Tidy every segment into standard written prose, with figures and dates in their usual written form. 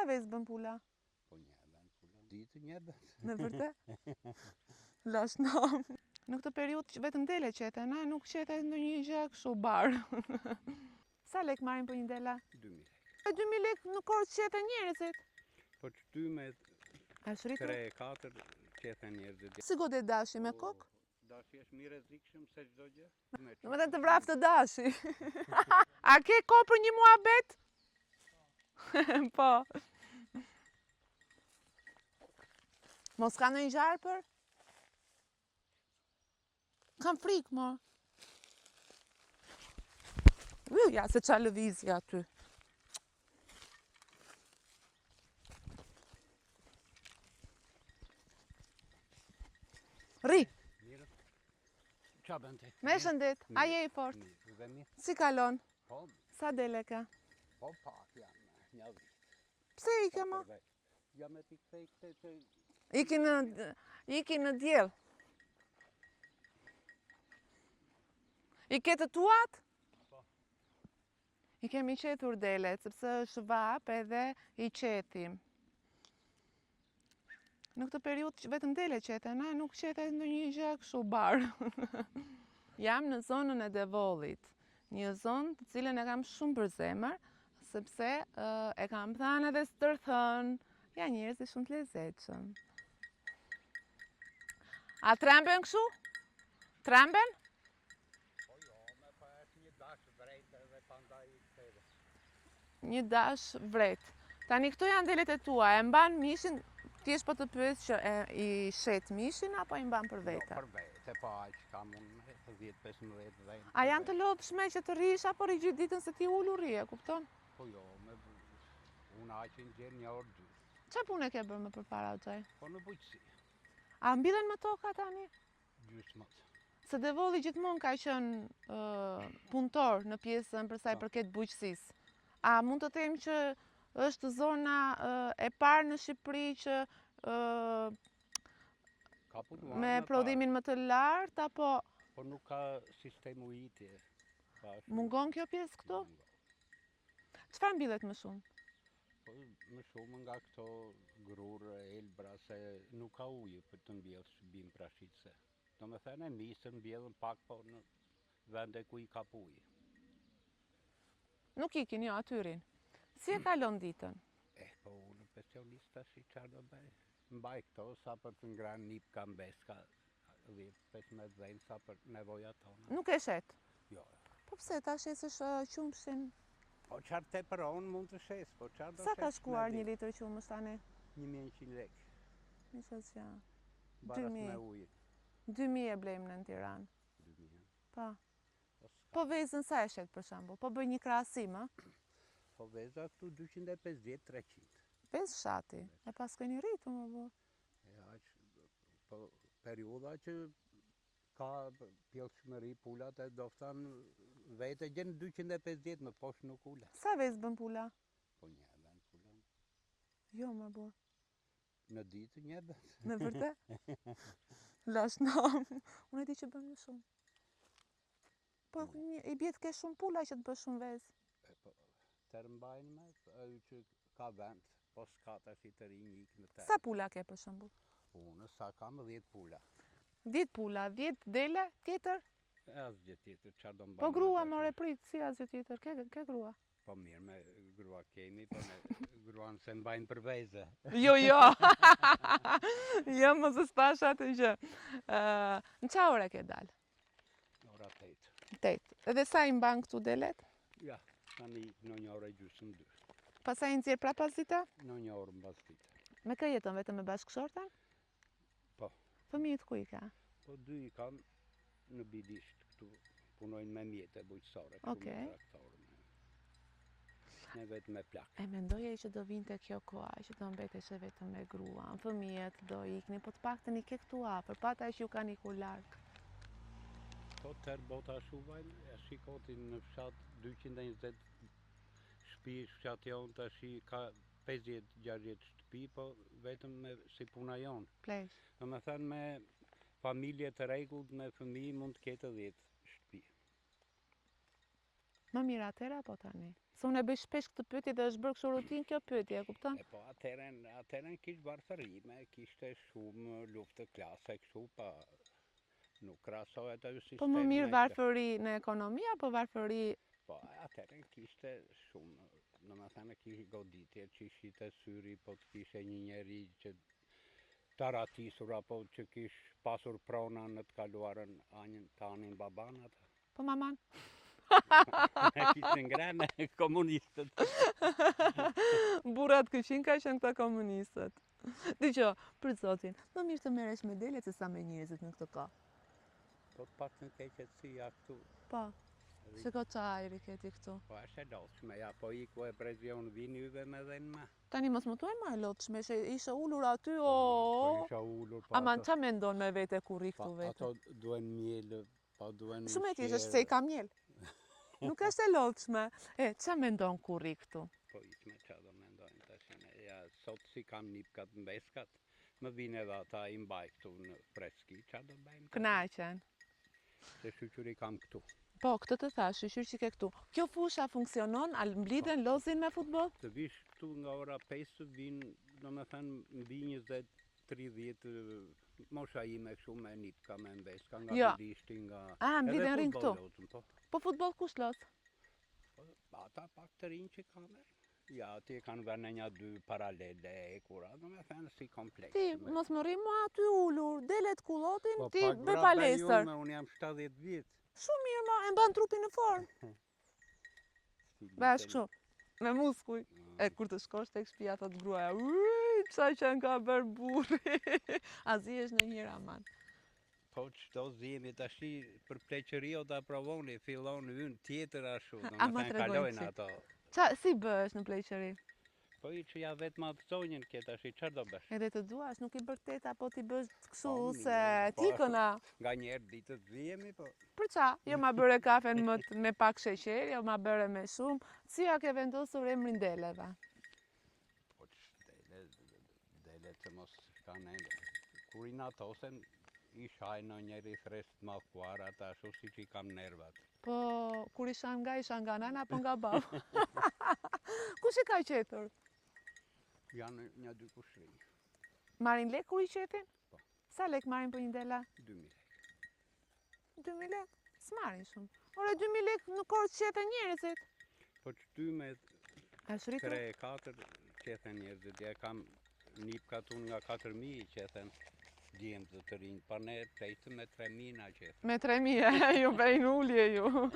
vezë bën pula? Po një bën pula. Ditë një bën. Në vërtet? Lash nam. Në këtë periudhë që vetëm dele qete, na nuk qete ndonjë gjë kështu barë. Sa lek marrin për një dela? 2000 lekë. 2000 lekë në korë qete njerëzit? Po që ty me 3-4 qete njerëzit. Si godet dashi me kokë? Dashi është mirë e zikshëm se çdo gjë. Në më të vrap të dashi. A ke kohë për një muhabet? Po. Mos ka në një gjarë për? Kam frikë, mo. Ja, se qa lëvizja aty. Ri. Qa bën ti? Me shëndet, a je i fort? Si kalon? Po, Sa dele ka? po pak janë, një vit. Pse i ke, mo? Jam e t'i kthej këtë që... Iki në djel. I ke të tuat? Po. I kemi qetur delet, sepse është vap edhe i qetim. Në këtë periudhë që vetëm dele qete, na nuk qete ndonjë gjë kështu barë. Jam në zonën e Devollit, një zonë të cilën e kam shumë për zemër, sepse e kam thënë edhe stërthën, ja njerëz i shumë të lezetshëm. A tremben kështu? Tremben? Po jo, me pa është një dash vrejtë dhe pandaj i këtëve. Një dash vret. Tani këto janë delet e tua, e mban mishin, ti është po të pyes që i shet mishin apo i mban për vete? Jo, për vete, po aq kam unë 10-15 dhe... A janë të lodhshme që të rish apo ri gjithë ditën se ti ulur ri, e kupton? Po jo, unë aq në gjerë një orë 2. Qa punë e ke bërë më përpara o gjaj? Po në bujqësi. A mbillen më toka tani? Gjysmët. Se Devolli gjithmonë ka qenë punëtor në pjesën për sa i përket bujqësisë. A mund të them që është zona e parë në Shqipëri që me prodhimin më të lartë, apo... Po nuk ka sistem ujitje. Mungon kjo pjesë këtu? Çfarë mbillet më shumë? Po më shumë nga këto grurë, elbra, se nuk ka ujë për të mbjellë shbim prashitse. Do me thënë e misën mbjellën pak, po në vende ku i ka ujë. Nuk ikin, jo, atyrin. Si e kalon ditën? Po unë pensionista si qarë do bëj. Mbaj këto, sa për të ngranë nip kam beska, 10-15 dhejnë, sa për nevoja tonë. Nuk e shet? Jo. Po pse, ta shesësh qumshin? Po qarë te për onë mund të shes, po qarë do shes. Sa ka shkuar një litër qumësh tani? 1100 lekë. Mi qësë që... Baras me ujë. 2000 e blejmë në Tiranë. 2000. Pa. Po vezën sa e shet për shembull? Po bëj një krahasim, a? Po veza këtu 250-300. Vezë shati, e pas keni rritu më bu. Po periuda që ka pjellshmëri pulat e doftan vete gjenë 250 më poshtë nuk ula. Sa vezë bën pula? Po një bën pula. Jo më bu. Në ditë një bën. Në vërtet? Lash nam. Unë e di që bën më shumë. Po i bjetë ke shumë pula që të bë shumë vezë. Po tërmbajnë me, që ka vend, po s'ka të shi të rinjë ikë në tërë. Sa pula ke për shembull? Unë sa kam 10 pula. 10 pula, 10 dele, tjetër? Asgjë tjetër, çfarë do mbajnë. Po grua more prit, si asgjë tjetër, ke grua? Po mirë, me grua kemi, po me gruan se mbajnë për veze. Jo, jo. Jo, mos e spash atë gjë. Në qa ore ke dalë? Ora 8. 8. Edhe sa i mban këtu delet? Ja, tani në një orë e gjysmë 2. Pastaj i nxjerr prapë pas dita? Në një orë mbas dite. Me kë jeton, vetëm me bashkëshorten? Po. Fëmijët ku i ka? Po 2 i kam në Bidisht këtu, punojnë me mjete bujqësore, Okej. Ne vetë me plak. E mendoje që do vinte kjo koha, që do mbeteshe vetëm me gruan, fëmijët do ikni, po të paktën i ke këtu afër, pata që ju kanë ikur larg. Po tërë bota shuvajnë, e shikotin në fshat 220 shtëpi, fshat jonë të shi ka 50-60 shtëpi, po vetëm me si puna jonë. Plesh. Në me thënë me familje të rregullt me fëmijë mund të ketë 10 shtëpi. Më mirë atëra apo tani? Se unë e bëj shpesh këtë pyetje dhe është bërë kështu rutinë kjo pyetje, e kupton? E po atëherën kishte varfërime, kishte shumë luftë klase kështu, pa nuk krahasohet ajo sistemi. Po më mirë varfëri në ekonomi apo varfëri. Po atëherën kishte shumë, domethënë kishte goditje që ishte syri, po të kishe një njeri që të ratisur apo që kish pasur prona në të kaluarën tanin baban ata. Po maman? Kishte ngrënë komunistët. Burrat këshin ka qenë këta komunistët. Dgjoj, për zotin, më mirë të merresh me delet se sa me njerëzit në këtë kohë. Po të pak në keqetësia këtu. Po, shiko çajri keti këtu. Po është e lodhshme, ja po iku e prezion vini yve me dhe në ma. Tani mos më thuaj më e lodhshme, ishe ulur aty, Po isha ullur, po Aman, qa mendon me vete kur ri këtu vete? ato duen mjellë, po duen Shumë e keq është se i ka miel. Nuk është e lodhshme. Qa mendon kur ri këtu? Po ishme qa do mendojnë tashine. Ja, sot si kam nipkat mbeskat, më vine edhe ata i mbaj këtu në freski, qa do bëjmë? Kënaqen. Se shqyqyri kam këtu. Po, këtë të thash, shqyr që ke këtu. Kjo fusha funksionon, mblidhen, lozin me futboll? Të vish këtu nga ora 5 vinë, do me thënë, mbi 20-30 mosha ime kështu me nipka me mbeska, nga Jo. bilishti, nga... Mblidhen rin këtu. Po. Po futboll kush lot? Ata pak të rinj që kanë. Ja, ti kanë vënë një dy paralele e kura, do me thënë si kompleks. Ti, mos më rri mua aty ullur, delet kullotin, Po, ti pak bëj brapa palestër. jume, unë jam 70 vjetë. Shumë mirë ma, e mban trupin në formë. Bash kështu, me muskuj. E kur të shkosh tek shtëpia thot gruaja, "Ui, qa që ka bërë burri." A zihesh në njëra aman. Po çdo zihemi tashi për pleqëri o ta provoni, fillon ynë tjetër ashtu, do A, me ma thënë tregojnë kalojnë si. ato. Si bëhesh në pleqëri? Po i që ja vetë ma pësojnjën kje tashi, qërë do bësh? Edhe të duash, nuk i bërtet apo ti bësh kështu Po, se po, tikëna. Nga njerë ditët zihemi, po. Për qa? Jo ma bëre kafen me pak sheqer, jo ma bëre me shumë. Si ja ke vendosur emrin deleve? Po që dele që mos kanë ende. Kur i natosen, i shaj në njeri thresht ma kuar, ata ashtu si që i kam nervat. Po, kur ishan nga nana apo nga bab? Kush i ka qetur? Janë një dy kushrinj, Marin lek kur i qetin? Po. Sa lek marin për një dela? 2000 lek. 2000 lek? S'marin shumë. Ore, 2000 lek në korë që qete njerëzit. Po që ty me A shritur? 3-4 qethen njerëzit, ja kam nipkat unë nga 4000 qethen djemët të rinjë, pa ne pejtë me 3000 na qethen. Me 3000, ju bejnë ullje ju.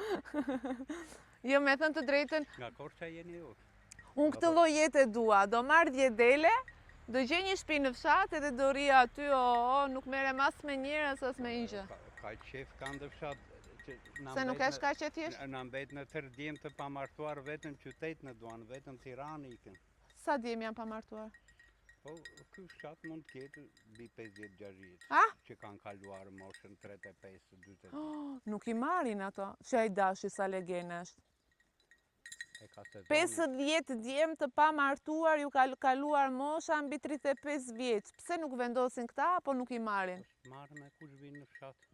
Jo, me thënë të drejtën, Nga Korça jeni ju? unë këtë lloj jete dua, do marrë 10 dele, do gjej një shtëpi në fshat edhe do ri aty, nuk merrem as me njerëz as me injë. Ka qef kanë dhe fshat. Se nuk është kaq e thjeshtë? Na mbet në tërë djemë të pamartuar vetëm qytet në duan, vetëm Tiranë ikin. Sa djem janë pamartuar? Po, ky fshat mund të ketë mbi 50-60 A? që kanë kaluar moshën 35-40. Nuk i marrin ato, që ai dashi sa legene është. E ka sezoni. 50 djem të pamartuar ju ka kaluar mosha mbi 35 vjeç. Pse nuk vendosin këta apo nuk i marrin? Marrë me kush vinë në fshat.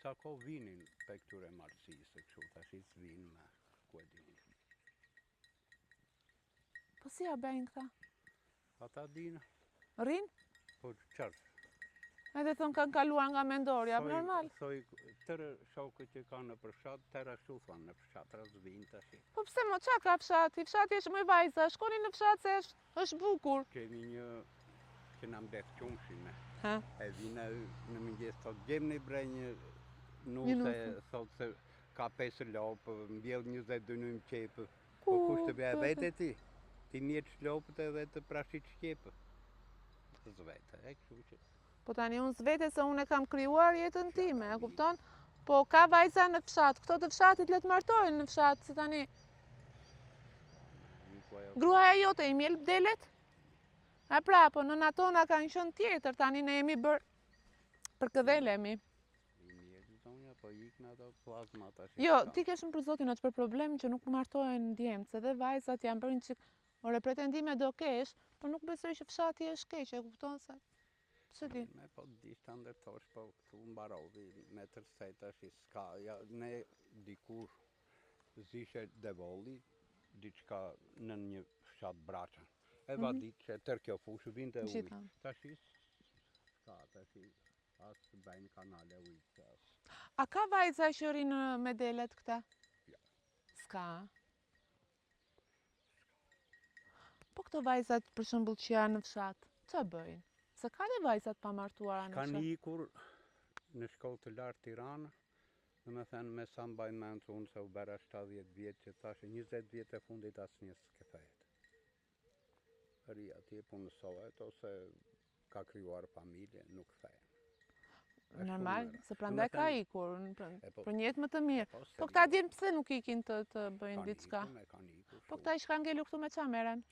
Ca ko vinin pe këtyre marësisë, kështu tash i vinë me ku e dini. Po si ja bëjnë këta? Ata dinë, Rrin? po qartë. Edhe thonë kanë kaluar nga mendorja, normal. Thoj, tërë shokët që kanë në fshat, tërë ashtu thonë në fshat, vinë tash. Po pse mo, qa ka fshati? Fshati është më vajza, shkoni në fshat se është bukur. Kemi një që na mbet qumshin me. Ha? E vina në mëngjes thot gjemni bre një Një nuse, nuse. thot se ka 5 lopë, mbjell 22 nëjmë qepë. Po Ku, kush të bja po, vete ti? Ti mjetë shlopët edhe të prashit shqepë. Zvete, e kështu që. Po tani unë s'vete se unë e kam krijuar jetën time, e kupton? Po ka vajza në fshat, këto të fshatit le të martojnë në fshat, si tani. Gruaja jote i mjel delet? A pra, po nëna tona kanë qenë tjetër, tani ne jemi bërë për këdhelemi. I mjetë zonja, po iknë ato plazma tash. Jo, ti ke shumë për zotin atë për problem që nuk martohen djemët, se dhe vajzat janë bërë një qik, ore pretendime do kesh, por nuk besoj që fshati është keq, e kupton se? Pse di? Me po dishta ndërtosh, po këtu mbarovi me tërse tash s'ka. Ja, ne dikur zishe devolli, diçka në një fshat Braçan. E vadit që tër kjo fushë vinte ujë. Gjitha. Tashi as bëjnë kanale ujë. A ka vajza që rinë me delet këta? Ja. S'ka. Po këto vajzat për shembull që janë në fshat, ç'a bëjnë? Se ka dhe vajzat pa martuara në Kanë fshat. ikur në shkollë të lartë Tiranë, domethënë me sa mbaj mend unë se u bëra 70 vjeç që thashë 20 vjet e fundit asnjë s'ke fejet. Ri atje punësohet ose ka krijuar familje, nuk fejen. Normal, se prandaj ka ikur po, për një jetë më të mirë. Po Po këta djemë pse nuk ikin të bëjnë diçka? Kanë ikur. Po këta i shka ngelu këtu me qa meren?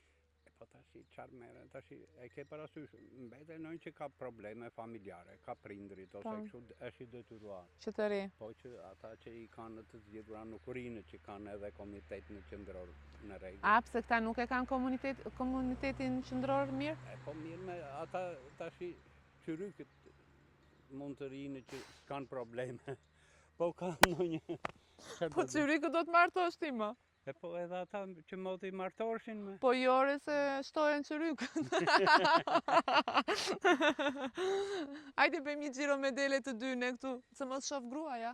Po tashi çfarë merren? Tashi e ke parasysh, mbetet ndonjë që ka probleme familjare, ka prindrit ose kështu është i detyruar. Që të ri. Po që ata që i kanë të zgjedhura nuk rinë që kanë edhe komitetin qendror në rregull. A pse këta nuk e kanë komunitetin qendror mirë? Po mirë me ata tashi qyrykët mund të rinë që s'kan probleme. Po ka ndonjë. Po qyrykët do të martosh ti më. E po edhe ata që moti martorshin me. Po jore se shtohen qyrykët. Hajde bëjmë një xhiro me dele të dy ne këtu, se mos shoh gruaja.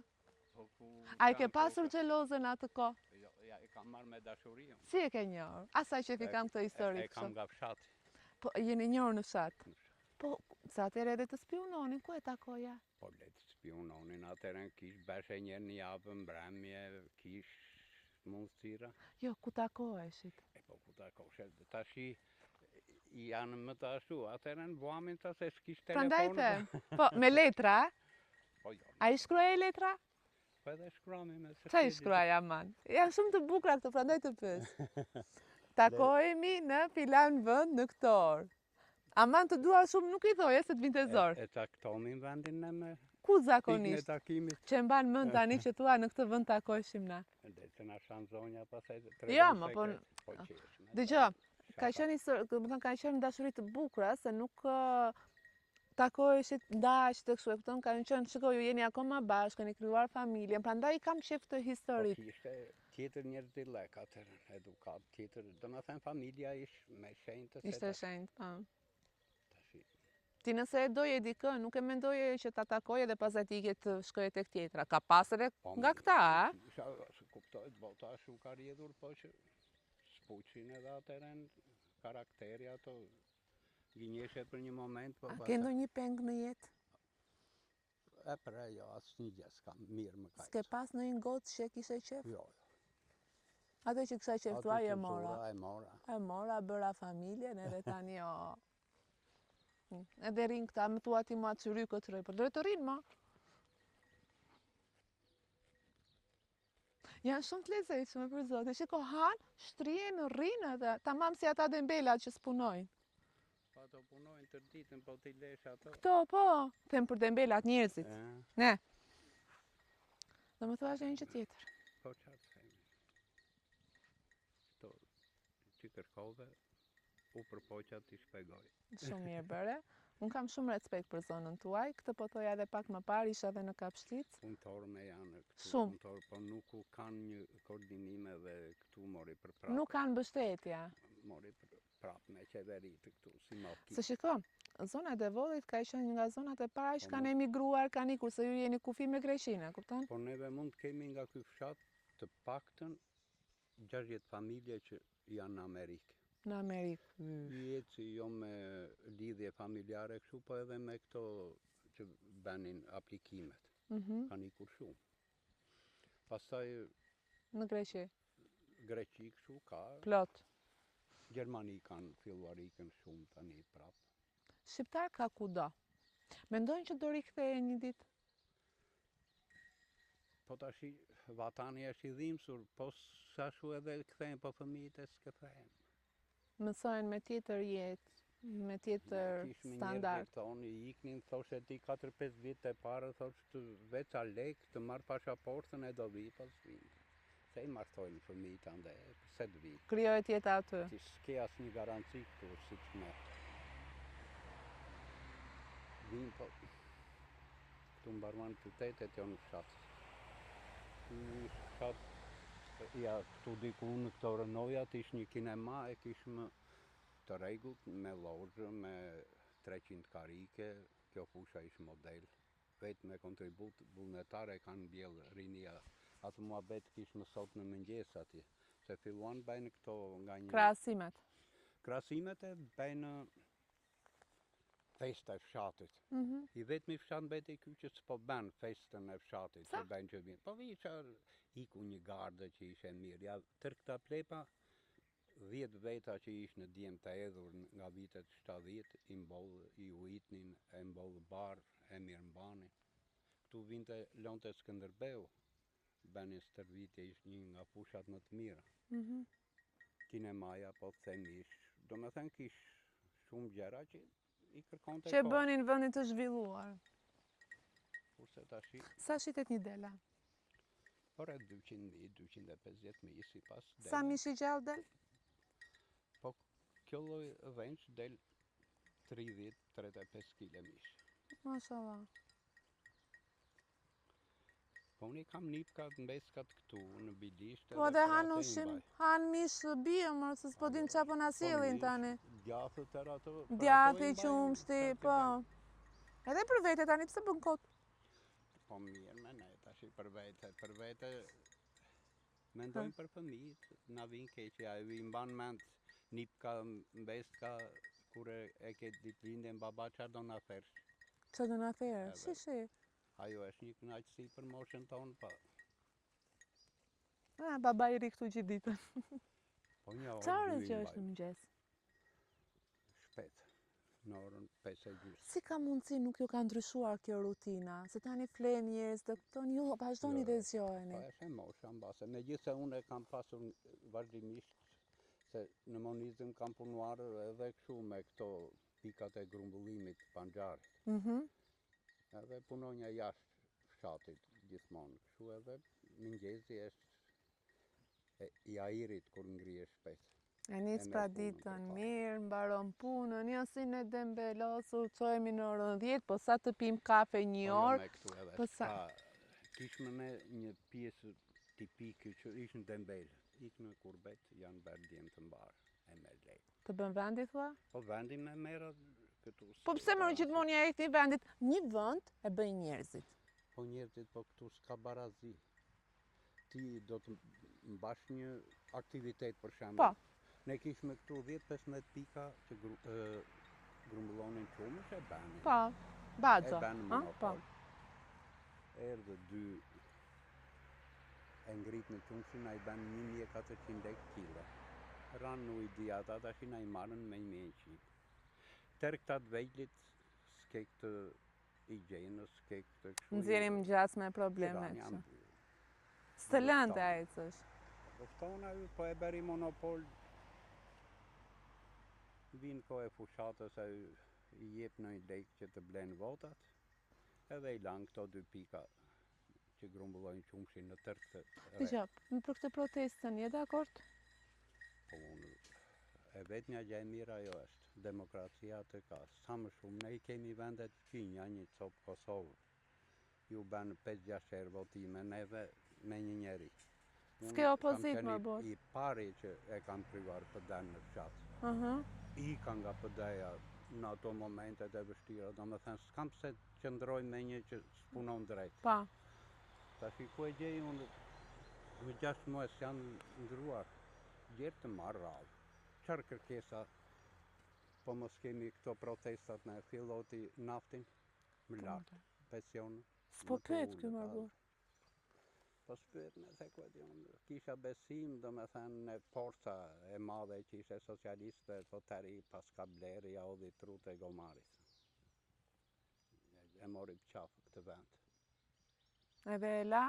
A i ke pasur xhelozën atë kohë? Jo, ja e kam marrë me dashuri. Si e ke njohur? Asaj që i kam këtë histori. E kam nga fshati. Po jeni njohur në fshat? Po sa atëherë edhe të spiononin, ku e takoja? Po le të spiononin, atëherë kish beshe një javë mbrëmje, kish mundësira. Jo, ku takoheshit? E po ku takoheshet, tashi janë më të ashtu, atëherë në buamin ta se s'kish telefon. Prandaj them, po me letra? Po jo. A i shkruaj letra? Po edhe shkruami me së. Qa i shkruaj aman? Janë shumë të bukura këto, prandaj të pyes. Takohemi në filan vend në këtë orë. Aman të dua shumë nuk i thoje se të vinte zor. E taktonin vendin në me Ku pikën e zakonisht? takimit. Që mban mend tani që thua në këtë vend takoheshim na. Dhe që na shanë zonja pasaj të Jo, më po. qeshme. Dëgjoj, ka qenë dashuri të bukura se nuk takoheshit dash të kështu e kupton, kanë qenë, shikoj, ju jeni akoma bashkë, keni krijuar familjen, prandaj i kam shef të historitë. Po kishte tjetër njerëz të lek atëherë, edukat tjetër, domethënë familja ish me shenjtë se. Ishte shenjtë, po. Tashi. Ti nëse e doje dikë, nuk e mendoje që ta takoje dhe pastaj ti ke të shkoje tek tjetra. Ka pas edhe nga këta, a? Se kuptohet bota shu ka rjedhur, po që s'puqin edhe atëherë karakteri ato gënjeshe për një moment, po. A ke ndonjë peng në jetë? E pra jo, asnjë gjë s'kam, mirë më kaq. S'ke pas ndonjë gocë që kishe qef? Jo. Ato që kisha qeftuar e mora. E mora. E mora, bëra familjen edhe tani o. Edhe rinë këta, më thua ti mua qyrykët rëj, por dore të rinë ma. Janë shumë të lezetshme për zotin, shiko hanë, shtrien, rinë edhe, tamam si ata dembelat që s'punojnë. Po ato punojnë të ditën, po t'i lesh ato. Këto, po, them për dembelat njerëzit. Ne. Do më thua është një që tjetër. Po qatë themi. Këto që kërkove, u përpoqa t'i shpegoj. Shumë mirë bëre. Unë kam shumë respekt për zonën tuaj, këtë po thoja edhe pak më parë, isha edhe në Kapshtic. Punëtorë janë këtu, Shumë. punëtorë, po nuk u kanë një koordinime dhe këtu mori për prapë. Nuk kanë mbështetje. Mori për prapë me qeveritë këtu, si maki. Se shiko, zona e Devollit ka qenë nga zonat e para që kanë emigruar, kanë ikur, se ju jeni kufi me Greqinë, kupton? Po neve mund të kemi nga ky fshat të paktën 60 familje që janë në Amerikë. Në Amerikë. Jetë që jo me lidhje familjare kështu, po edhe me këto që banin aplikimet. Kanë ikur shumë. Pastaj Në Greqi. Greqi kështu ka, Plot. Gjermani kanë filluar ikën shumë tani prapë. Shqiptar ka kudo. Mendojnë që do rikthehen një ditë? Po tashi vatani është i dhimbsur, po sa shu edhe kthehen, po fëmijët e s'kthehen. Mësojnë me tjetër jetë, me tjetër standard. Kishme tonë, i iknin, thoshe ti 4-5 vite e parë, thoshe të veç a lek, të marrë pashaportën e do vi, po s'vinë. Se i martojnë fëmijët ande, se të vi. Krijohet jeta aty. Ti s'ke asnjë garanci këtu, si që me. Vinë, po, këtu mbaruan qytetet jo në fshat. Në fshat Ja, këtu diku në këto rënojat ish një kinema e kishmë të rregullt me lozhë, me 300 karike, kjo fusha ish model. Vetë me kontribut vullnetare kanë bjellë rinia. Atë muhabet kishmë sot në mëngjes atje. Se filluan bëjnë këto nga një... Krahasimet. Krahasimet e bëjnë festa e fshatit. Mhm. I vetëmi fshat mbeti ky që s'po bën festën e fshatit, Sa? që bëjnë që vinë. Po viqa iku një garde që ishe mirë. Ja, tër këta plepa, 10 veta që ish në djem të edhur nga vitet 70, i mbollë, i uitnin, e mbollë barë, e mirë mbani. Këtu vinte Lonte Skënderbeu, bënin stërvitje, ish një nga fushat më të mira. Mhm. Kinemaja, po themi ish, do me thënë kish shumë gjera që i kërkonte Që kohë. bënin vendin të zhvilluar. Kurse tashi, Sa shitet një dela? por e 200.000, 250.000 si pas Sa mish i gjallë del? Po kjo lloj dhenç del 30-35 kg mish. Mashallah. Po unë i kam nipkat, mbeskat këtu në Bilisht. Po dhe han ushim, han mish bie më, se s'po din qa po na sjellin tani. Djathët tërë ato. Djathi, qumshti, po. Edhe për vete tani pse bën kot? Po mirë me ne tash për vete mendojmë për fëmijët, na vinë keq, ja i mban mend nipka, mbeska, kur e ke ditëlindjen baba çfarë do na thersh. Që do na therë? Edhe. Shi. Ajo është një kënaqësi për moshën tonë, po. Baba i ri këtu gjithë ditën. Po një orë Qa orë dy që i është në mbajmë. mëngjes? Shpet, në orën 5:30. Si ka mundësi nuk ju ka ndryshuar kjo rutina? Se tani flen njerëz të thonë ju vazhdoni dhe zgjoheni. Po është e mosha mbase. Megjithse unë e kam pasur vazhdimisht se në monizëm kam punuar edhe kështu me këto pikat e grumbullimit panxharit. Mhm. Edhe punonja jashtë fshatit gjithmonë. Kështu edhe mëngjesi është i ajirit kur ngrihesh shpejt. E nis pra ditën mirë, mbaron punën, jo si ne dembelosur, çohemi në orën 10, po sa të pim kafe një orë. Po sa? Kishme ne një pjesë tipike që ishën dembel. Ikë në kurbet, janë bërë djemë të mbarë, e me lejë. Të bën vendi thua? Po vendin me merë këtu. Po pse më gjithmonë ja e këtij vendit? Një vend e bëjnë njerëzit. Po njerëzit, po këtu s'ka barazi. Ti do të mbash një aktivitet për shembull. Po. Ne kishme këtu 10-15 pika që grumbullonin qumësh e banin. Po, baxo. E banë Po. monopol. Erdhe 2 e ngrit në qumshin, a i banë 1400 kg. Ranë në ujdiata, tash na i marrën me 1.100. Tërë këta të vejlit, s'ke këtë higjienës, s'ke këtë kështu. Nxjerrim gjas me probleme. Së lëndë e ecësh. Uftona ju, po e beri monopol, vinë ko e fushatës, i jep në i lek që të blenë votat, edhe i lanë këto 2 pika që grumbullojnë qumshin në tërë këtë rejtë. Dëgjoj, për këtë protestën, je dakord? Po unë, e vetë një gjë e mirë ajo është, demokracia të ka, sa më shumë, ne i kemi vendet qinja, një copë Kosovë, ju banë 5-6 herë votime, neve me një njeri. S'ke opozit më bot. I pari që e kam kryuar PD-n në fshatë. Ika nga PD-ja në ato momentet e vështira, do me thënë, s'kam pse qëndroj me një që s'punon drejt. Pa. Tash ku e gjej unë, me 6 muaj janë ndruar, gjerë të marrë rallë. Qarë kërkesa, po mos kemi këto protestat në filloti naftin, më lartë, pensionë. S'po pyet ky marbur. Po s'pyet me se ku e di unë, kisha besim, do me thënë, në forca e madhe që ishe socialiste, po tëri pas ka bleri, ja odhi trut e gomarit. E mori qafë këtë vend. Edhe e la,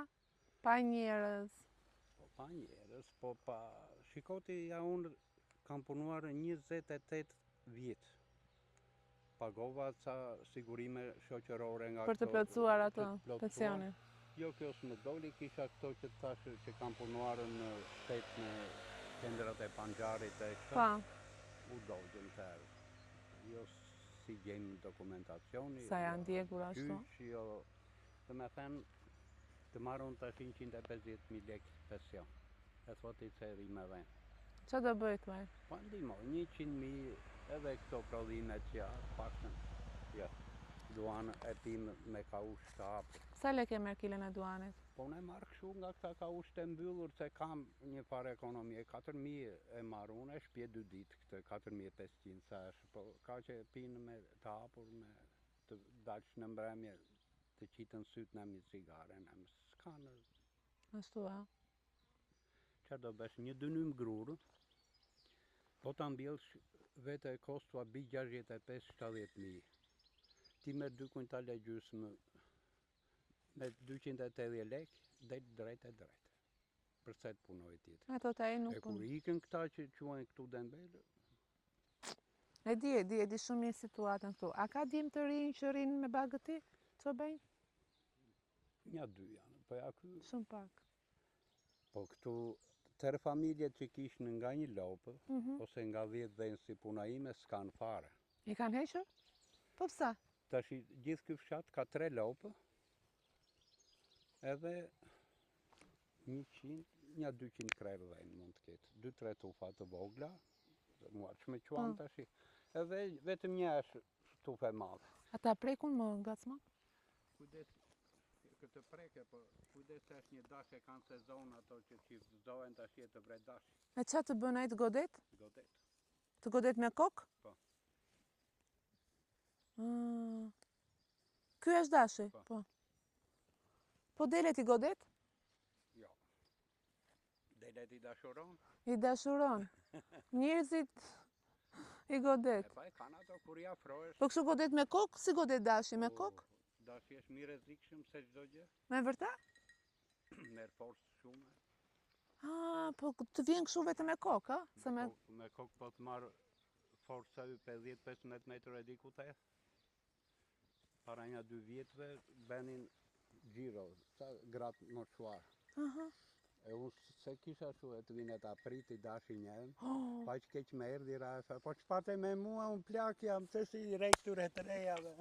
pa njerëz. Po pa njerëz, po pa... Shikoti, ja unë kam punuar 28 vjetë. Pagova ca sigurime shoqërore nga për të plotësuar ato pensionin. Jo, kjo s'më doli, kisha këto që tash që kam punuar në shtetë në qendrat e panxharit e kështë. Pa. U dogjën të erë. Jo si gjemë dokumentacioni. Sa janë ndjekur ashtu. Jo, të me thënë, të marrën tash 150.000 lekë pension. e thot i ceri me ven. Çfarë do bëj tuaj? Po ndihmo, 100.000 edhe këto prodhime që paktën, ja, duanë e tim me kaush të hapur. Sa lekë merr kilën e duanit? Po unë e marrë kështu nga këta kaush të mbyllur, se kam një farë ekonomie, 4.000 e marrë unë, e shpje 2 ditë këtë, 4.500 sa është, po ka që pinë me të hapur, me të daqë në mbremje, të qitën sytë në mi cigare, në më s'ka në... Ashtu a? Që do besh një dënym grurë, po të mbjellsh vete e kostua bi 65-70.000. Ti me 2 kuintale gjysmë, me 280 lek, dhe drejt e drejt. Përse të punoj tjetë. Ato të ai nuk E kur punon. ikën këta që quajnë këtu dembelë, E di shumë mirë situatën këtu. A ka dim të rinj që rinë me bagët ti? Ço bëjnë? 1-2 janë, po ja ky, Shumë pak. po këtu tërë familjet që kishën nga një lopë, ose nga 10 dhenë si puna ime, s'kan fare. I kanë hequr? Po psa? Tash gjithë ky fshat ka 3 lopë, edhe 100-200 krerë dhenë mund të ketë. 2-3 tufa të vogla, mua që me quan tash, edhe vetëm një është tufe madhe. Ata prekun më ngacma? Kujdes, këtë preke, po kujdes se është një dash e kanë sezon ato që çiftëzohen tash të vret dash, E çfarë të bën ai të godet? godet. Të godet me kokë? Po. Ky është dashi? Po. Po. Po delet i godet? Jo. Delet i dashuron. I dashuron. Njerëzit i godet. E pa e kanë ato kur i afrohesh. Po kështu godet me kokë? Si godet dashi? Me kokë? Dashi është mirë rrezikshëm se çdo gjë. Me vërtet? Merr forcë shumë. Po të vjen kështu vetëm me kokë, a? Se me... Me kokë po të marr forca 50-15 metrë e di ku të e. Para një 2 vjetëve benin gjiro, sa gratë më shuar. E unë se kisha shu e të vinë e ta priti dashi njën, pa që keq me erdi rafa, po që pate me mua unë plak jam, të si rekture të rejave.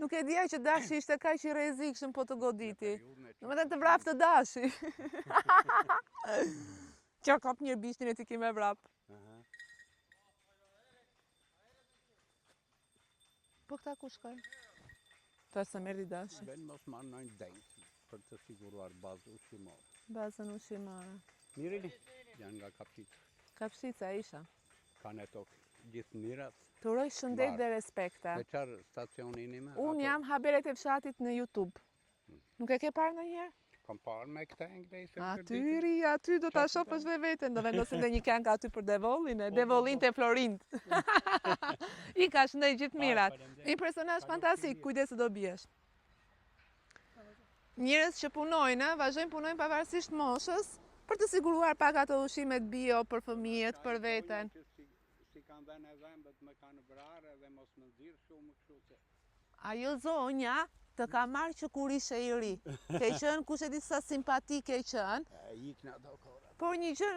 Nuk e dija që dashi ishte kaq i rrezikshëm po të goditi. Në Domethënë të vrap të dashi. Që kap një bishtin e ti ki me vrap. Po këta ku shkojnë? Ta se merdi dashi. Ben mos marrë nëjnë denjë, për të siguruar bazë ushqimore. Bazën ushqimore. Mirili, janë nga Kapshica. Kapshica isha. Kanë e tokë gjithë mirat. Të uroj shëndet dhe respekte. Me qarë stacionin ime? Unë jam haberet e fshatit në YouTube. Nuk e ke parë ndonjëherë? Kam parë me këta inglesë. Aty do ta shohësh me veten, do vendosin dhe një këngë aty për Devollin, Devollin te Florint. I ka shëndet gjithë mirat. Një personazh fantastik, kujdes se do biesh. Njerëz që punojnë, vazhdojnë punojnë pavarësisht moshës, për të siguruar pak ato ushqimet bio për fëmijët, për veten. Si kanë dhënë e dhëmbët me kanë vrarë dhe mos më nxirr shumë kështu se. Ajo zonja të ka marrë që kur ishe i ri. Ke qenë kush e di sa simpatike qenë. Ikna ato kora. Por një gjë,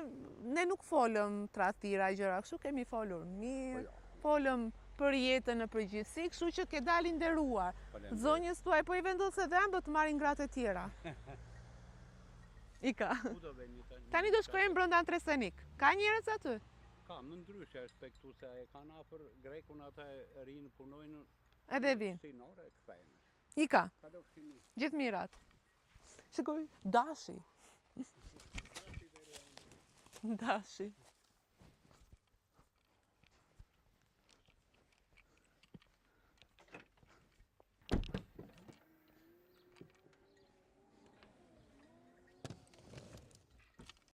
ne nuk folëm tradhira gjëra kështu, kemi folur mirë, folëm për jetën në përgjithësi, kështu që ke dalin nderuar. Zonjës tuaj po i vendos edhe do të marrin gratë e tjera. Ika. Tani do shkojmë brenda në Tresenik. Ka njerëz aty? Ka, më ndryshe respektu se e kanë afër grekun ata e rinë punojnë. Edhe vinë. Sinore e kthejnë. Ika. Kalofshimi. Gjithë mirat. Shikoj, dashi. Dashi.